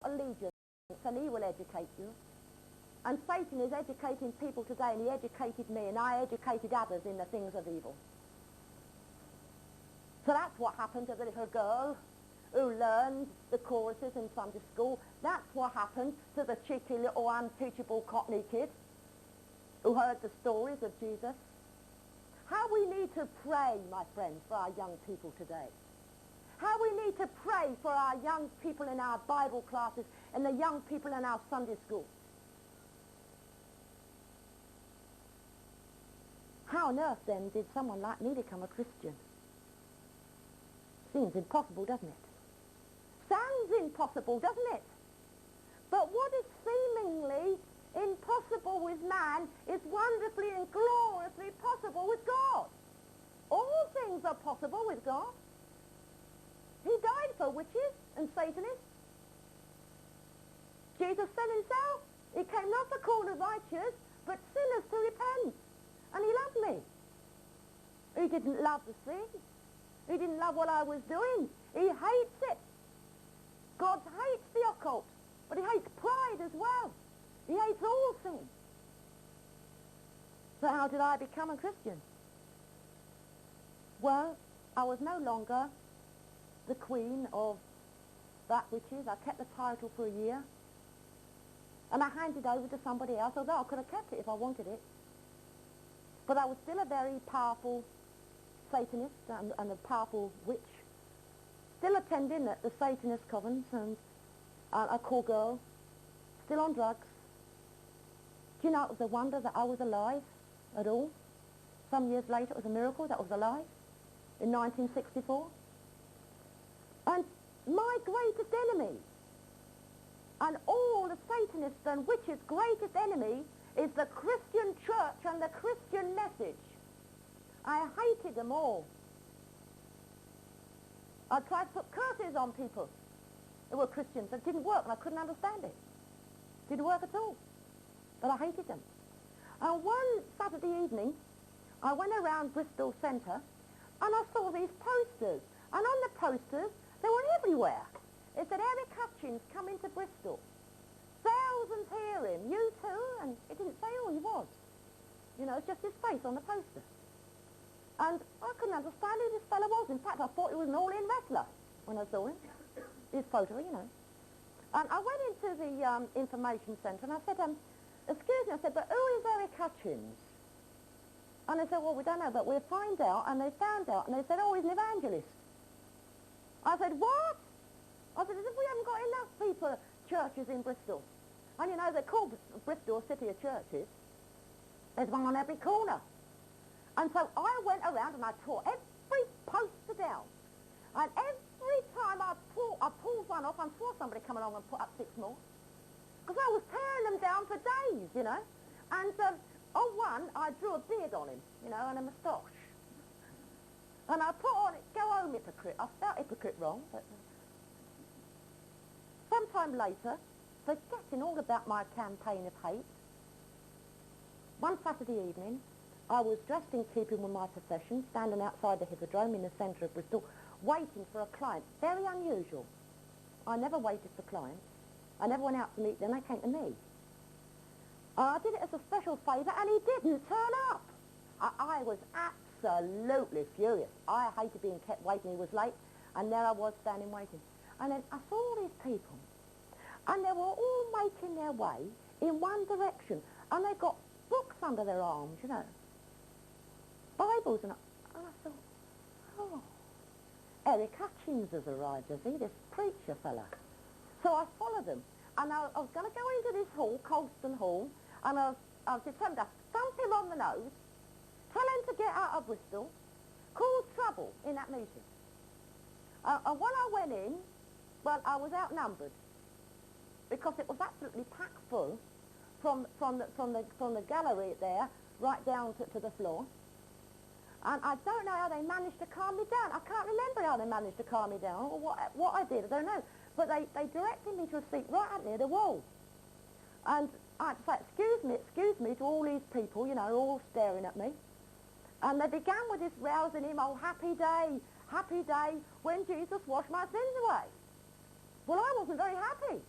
allegiance and he will educate you. And Satan is educating people today, and he educated me, and I educated others in the things of evil. So that's what happened to the little girl who learned the choruses in Sunday school. That's what happened to the cheeky little unteachable Cockney kid who heard the stories of Jesus. How we need to pray, my friends, for our young people today. How we need to pray for our young people in our Bible classes and the young people in our Sunday school. How on earth, then, did someone like me become a Christian? Seems impossible, doesn't it? Sounds impossible, doesn't it? But what is seemingly impossible with man is wonderfully and gloriously possible with God. All things are possible with God. He died for witches and Satanists. Jesus said himself, he came not to call the righteous, but sinners to repent. And he loved me. He didn't love the sin. He didn't love what I was doing. He hates it. God hates the occult, but he hates pride as well. He hates all sin. So how did I become a Christian? Well, I was no longer the queen of that witches. I kept the title for a year. And I handed it over to somebody else, although I could have kept it if I wanted it. But I was still a very powerful Satanist and a powerful witch. Still attending at the Satanist covens and a call girl. Still on drugs. Do you know, it was a wonder that I was alive at all. Some years later, it was a miracle that I was alive in 1964. And my greatest enemy, and all the Satanists and witches' greatest enemy, is the Christian church and the Christian message. I hated them all. I tried to put curses on people who were Christians. It didn't work, and I couldn't understand it. Didn't work at all. But I hated them. And one Saturday evening, I went around Bristol Centre, and I saw these posters. And on the posters, they were everywhere. It said, Eric Hutchins coming to Bristol. Thousands hear him, you too, and it didn't say who he was. You know, it's just his face on the poster. And I couldn't understand who this fellow was. In fact, I thought he was an all-in wrestler when I saw him. His photo, you know. And I went into the information centre and I said, excuse me, I said, but who is Eric Hutchins? And they said, well, we don't know, but we'll find out. And they found out, and they said, oh, he's an evangelist. I said, what? I said, as if we haven't got enough people, churches in Bristol. And you know, they're called Bristol a city of churches. There's one on every corner. And so I went around and I tore every poster down. And every time I pulled one off, I saw somebody come along and put up 6 more. Because I was tearing them down for days, you know. And on one, I drew a beard on him, you know, and a moustache. And I put on it, go home, hypocrite. I spelled hypocrite wrong, but... Sometime later, forgetting all about my campaign of hate, one Saturday evening, I was dressed in keeping with my profession, standing outside the Hippodrome in the centre of Bristol, waiting for a client. Very unusual. I never waited for clients. I never went out to meet them, they came to me. I did it as a special favour, and he didn't turn up. I was absolutely furious. I hated being kept waiting. He was late, and there I was standing waiting. And then I saw all these people, and they were all making their way in one direction, and they got books under their arms, you know, Bibles, and I thought, oh, Eric Hutchins has arrived, has he, this preacher fella? So I followed them, and I was going to go into this hall, Colston Hall, and I was determined to thump him on the nose, tell him to get out of Bristol, cause trouble in that meeting. And when I went in, well, I was outnumbered because it was absolutely packed full from the gallery there right down to the floor. And I don't know how they managed to calm me down. I can't remember how they managed to calm me down or what I did. I don't know. But they directed me to a seat right up near the wall. And I had to say, excuse me to all these people, you know, all staring at me. And they began with this rousing hymn, oh, happy day when Jesus washed my sins away. Well, I wasn't very happy.